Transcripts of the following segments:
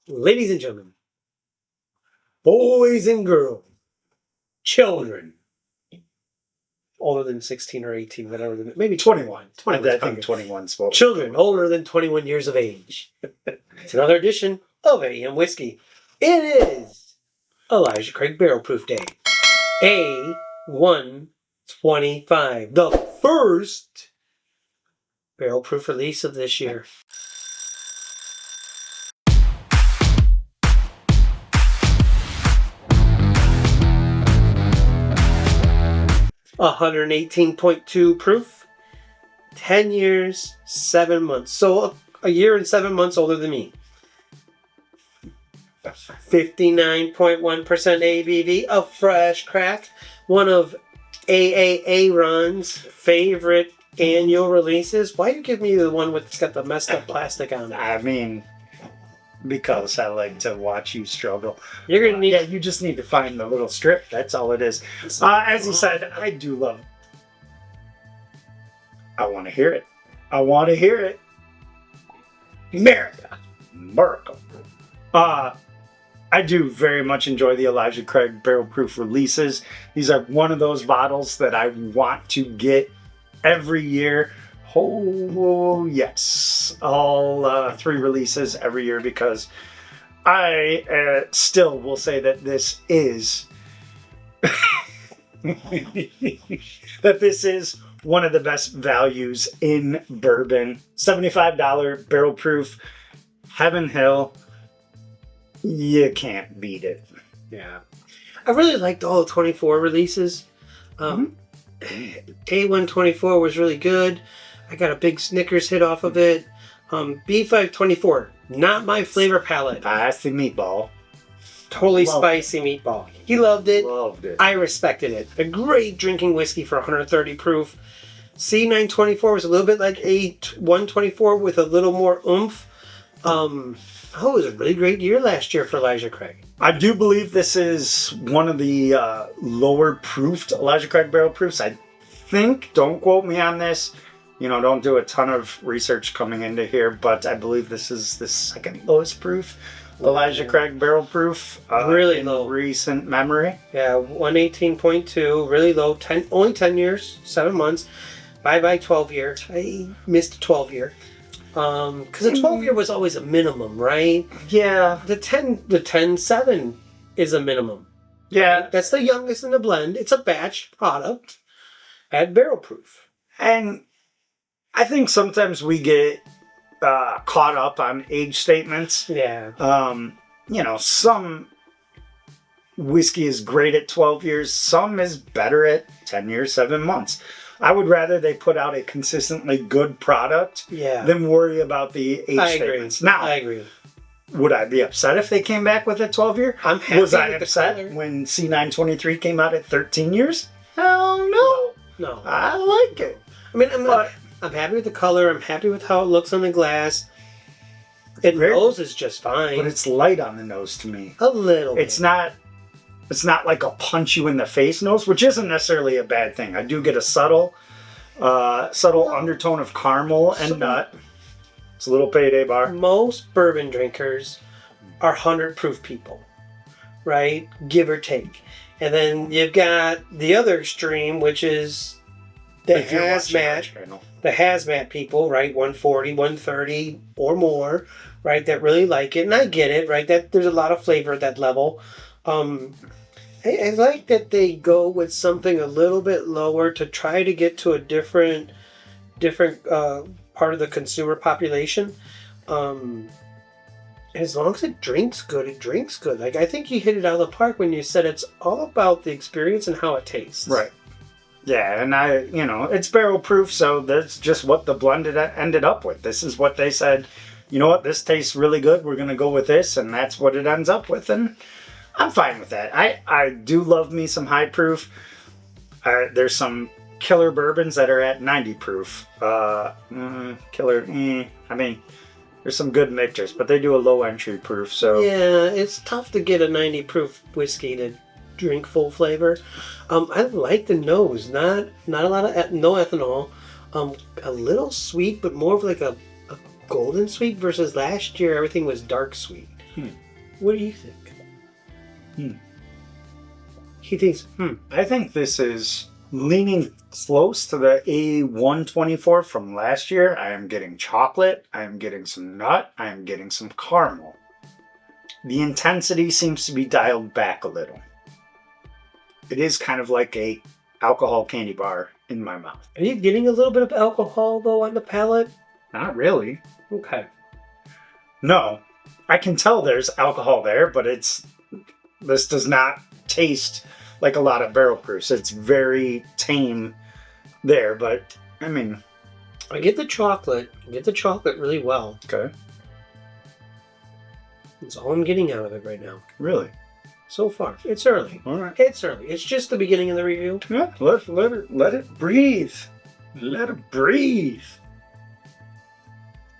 Ladies and gentlemen, boys and girls, children, older than 16 or 18, whatever, maybe 21. I think 21 spoke. Children older than 21 years of age. It's another edition of AM Whiskey. It is Elijah Craig Barrel Proof Day. A125, the first barrel proof release of this year. 118.2 proof, 10 years, 7 months. So a year and 7 months older than me. 59.1% ABV, a fresh crack. One of Aaron's favorite annual releases. Why do you give me the one that's got the messed up plastic on it? I mean, because I like to watch you struggle. You're gonna need. You just need to find the little strip. That's all it is. As you said, I do love. I want to hear it. I want to hear it. America. I do very much enjoy the Elijah Craig Barrel Proof releases. These are one of those bottles that I want to get every year. Oh, yes. All 3 releases every year, because I still will say that this is that this is one of the best values in bourbon. $75 barrel proof, Heaven Hill. You can't beat it. Yeah. I really liked all the 24 releases. A124 was really good. I got a big Snickers hit off of it. B524, not my flavor palette. Spicy meatball. Totally spicy meatball. He loved it. Loved it. I respected it. A great drinking whiskey for 130 proof. C924 was a little bit like A124 with a little more oomph. It was a really great year last year for Elijah Craig. I do believe this is one of the lower proofed Elijah Craig barrel proofs. I think, don't quote me on this, don't do a ton of research coming into here, but I believe this is the second lowest proof Elijah Craig barrel proof. Really in low. Recent memory. Yeah, 118.2, really low. Only 10 years, 7 months. Bye 12 year. I missed a 12 year. Because the 12 year was always a minimum, right? Yeah. The 10-7 is a minimum. Yeah. Right? That's the youngest in the blend. It's a batch product at barrel proof. And I think sometimes we get caught up on age statements. Yeah. Some whiskey is great at 12 years. Some is better at 10 years, 7 months. I would rather they put out a consistently good product than worry about the age statements. Now, I agree. Would I be upset if they came back with a 12 year? I'm happy Was I with upset the color. when C923 came out at 13 years? Hell no. No. I like it. I mean, I'm happy with the color. I'm happy with how it looks on the glass. Nose is just fine. But it's light on the nose to me. A little bit. It's not like a punch you in the face nose, which isn't necessarily a bad thing. I do get a subtle undertone of caramel and nut. It's a little payday bar. Most bourbon drinkers are 100 proof people, right? Give or take. And then you've got the other extreme, which is the hazmat people, right? 140, 130 or more, right? That really like it. And I get it, right? That there's a lot of flavor at that level. I like that they go with something a little bit lower to try to get to a different part of the consumer population. As long as it drinks good, it drinks good. Like, I think you hit it out of the park when you said it's all about the experience and how it tastes. Right. Yeah, and it's barrel proof, so that's just what the blend ended up with. This is what they said, you know what, this tastes really good, we're going to go with this, and that's what it ends up with, and I'm fine with that. I do love me some high proof. There's some killer bourbons that are at 90 proof. I mean, there's some good mixers, but they do a low entry proof, so... Yeah, it's tough to get a 90 proof whiskey to drink full flavor. I like the nose. Not a lot of no ethanol. A little sweet, but more of like a golden sweet versus last year everything was dark sweet. What do you think? He thinks, I think this is leaning close to the A124 from last year. I am getting chocolate. I am getting some nut. I am getting some caramel. The intensity seems to be dialed back a little. It is kind of like a alcohol candy bar in my mouth. Are you getting a little bit of alcohol though on the palate? Not really. Okay. No. I can tell there's alcohol there, but this does not taste like a lot of barrel proofs. It's very tame there, but I mean, I get the chocolate. I get the chocolate really well. okay. That's all I'm getting out of it right now. Really? So far. It's early. All right. It's early. It's just the beginning of the review. Yeah, let it breathe. Let it breathe.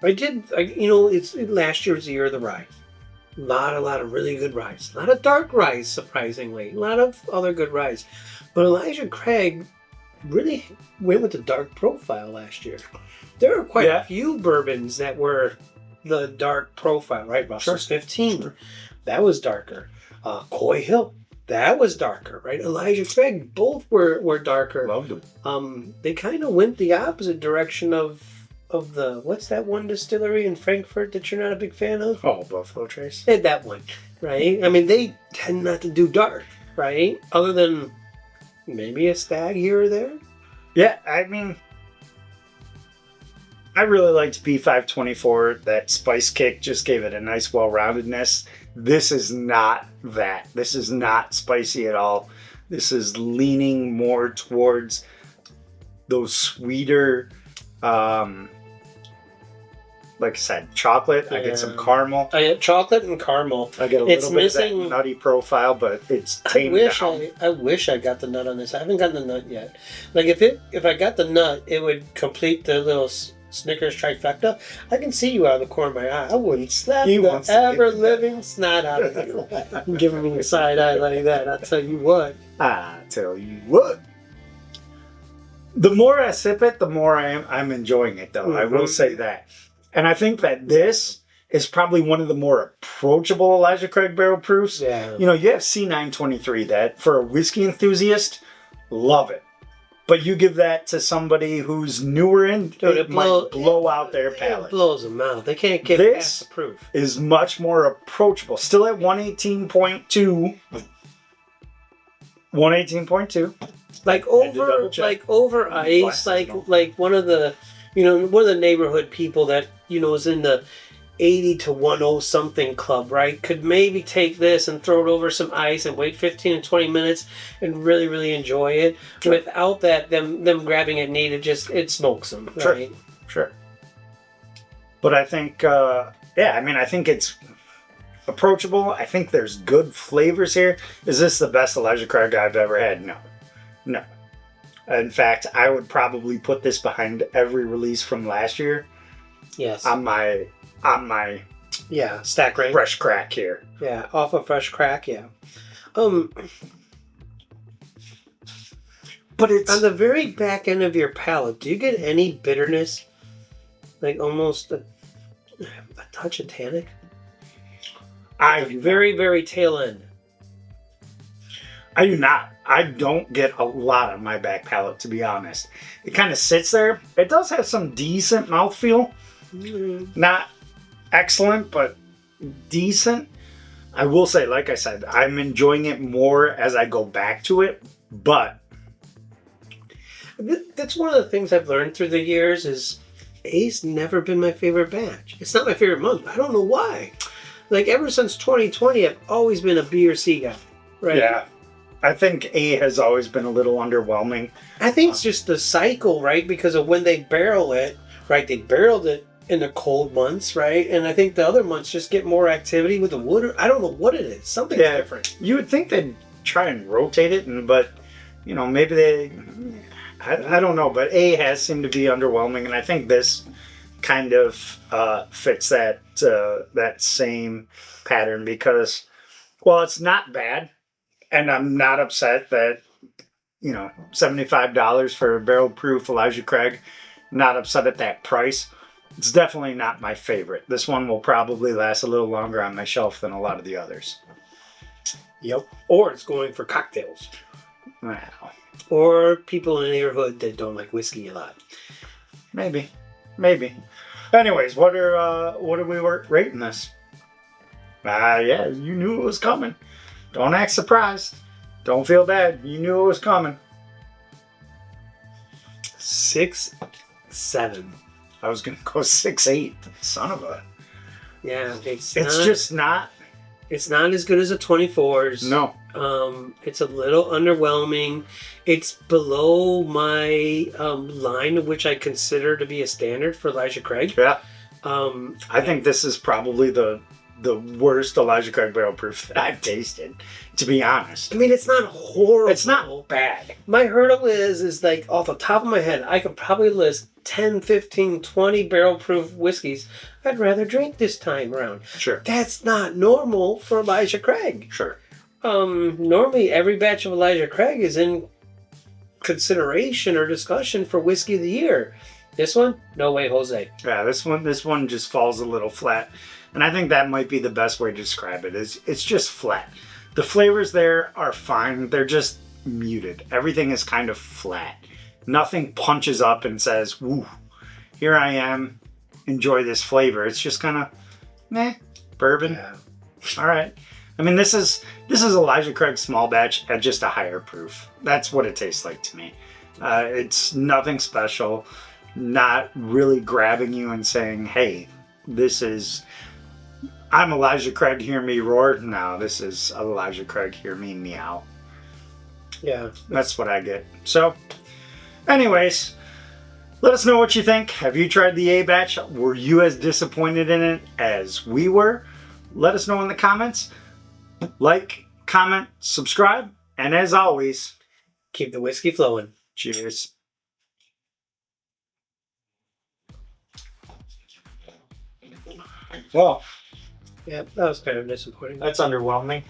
Last year was the year of the rye. A lot of really good ryes. A lot of dark ryes, surprisingly. A lot of other good ryes. But Elijah Craig really went with the dark profile last year. There were quite a few bourbons that were the dark profile, right? Russell's 15. Sure. That was darker. Coy Hill, that was darker, right? Elijah Craig, both were darker. Loved them. They kind of went the opposite direction of the, what's that one distillery in Frankfurt that you're not a big fan of? Oh, Buffalo Trace. That one, right? I mean, they tend not to do dark, right? Other than maybe a stag here or there. Yeah, I mean, I really liked B524. That spice kick just gave it a nice well-roundedness. This is not that. This is not spicy at all. This is leaning more towards those sweeter, like I said, chocolate. Yeah. I get some caramel. I get chocolate and caramel. I get a little bit of that nutty profile, but it's tamed down. I wish I got the nut on this. I haven't gotten the nut yet. Like if I got the nut, it would complete the little Snickers trifecta. I can see you out of the corner of my eye. I wouldn't slap the ever-living snot out of you. Giving me a side eye like that. I tell you what. The more I sip it, the more I'm enjoying it, though. Mm-hmm. I will say that. And I think that this is probably one of the more approachable Elijah Craig barrel proofs. Yeah. You have C923 that, for a whiskey enthusiast, love it. But you give that to somebody who's newer in, it might blow out their palate. It blows them out. They can't get past the proof. Is much more approachable. Still at 118.2. 118.2. Like over ice, like one of the neighborhood people that is in the 80 to 10 something club, right? Could maybe take this and throw it over some ice and wait 15 and 20 minutes and really, really enjoy it. Sure. Without that, them grabbing it neat, it smokes them, right? Sure. But I think, I think it's approachable. I think there's good flavors here. Is this the best Elijah Craig I've ever had? No. In fact, I would probably put this behind every release from last year. Yes. On my stack rank. Fresh crack here. Yeah, off of fresh crack, yeah. But it's on the very back end of your palate. Do you get any bitterness? Like almost a touch of tannic? Very, very tail end. I do not. I don't get a lot on my back palate, to be honest. It kind of sits there. It does have some decent mouthfeel. Not excellent, but decent. I will say, like I said, I'm enjoying it more as I go back to it, but that's one of the things I've learned through the years is A's never been my favorite batch. It's not my favorite month. I don't know why. Like ever since 2020, I've always been a B or C guy. Right? Yeah. I think A has always been a little underwhelming. I think it's just the cycle, right? Because of when they barrel it, right? They barreled it in the cold months, right? And I think the other months just get more activity with the wood. I don't know what it is. Something's different. You would think they'd try and rotate it, but maybe they. I don't know, but A has seemed to be underwhelming, and I think this kind of fits that same pattern because, well, it's not bad. And I'm not upset that, $75 for a barrel proof Elijah Craig, not upset at that price. It's definitely not my favorite. This one will probably last a little longer on my shelf than a lot of the others. Yep. Or it's going for cocktails. Wow. Or people in the neighborhood that don't like whiskey a lot. Maybe. Anyways, what are we rating this? Yeah, you knew it was coming. Don't act surprised. Don't feel bad. You knew it was coming. 6, 7. I was gonna go 6-8. Son of a. Yeah, it's just not. It's not as good as a 24s. No. It's a little underwhelming. It's below my line of which I consider to be a standard for Elijah Craig. Yeah. I think this is probably the worst Elijah Craig barrel proof that I've tasted, to be honest. I mean, it's not horrible. It's not bad. My hurdle is like off the top of my head, I could probably list 10, 15, 20 barrel proof whiskeys I'd rather drink this time around. Sure. That's not normal for Elijah Craig. Sure. Normally every batch of Elijah Craig is in consideration or discussion for whiskey of the year. This one, no way, Jose. Yeah, this one just falls a little flat. And I think that might be the best way to describe it. It's just flat. The flavors there are fine. They're just muted. Everything is kind of flat. Nothing punches up and says, "Woo, here I am. Enjoy this flavor." It's just kind of, meh, bourbon. Yeah. All right. I mean, this is Elijah Craig small batch at just a higher proof. That's what it tastes like to me. It's nothing special. Not really grabbing you and saying, "Hey, this is." I'm Elijah Craig, hear me roar. No, this is Elijah Craig, hear me meow. Yeah. That's what I get. So, anyways, let us know what you think. Have you tried the A batch? Were you as disappointed in it as we were? Let us know in the comments. Like, comment, subscribe, and as always, Keep the whiskey flowing. cheers. Well, Yeah, that was kind of disappointing. that's underwhelming.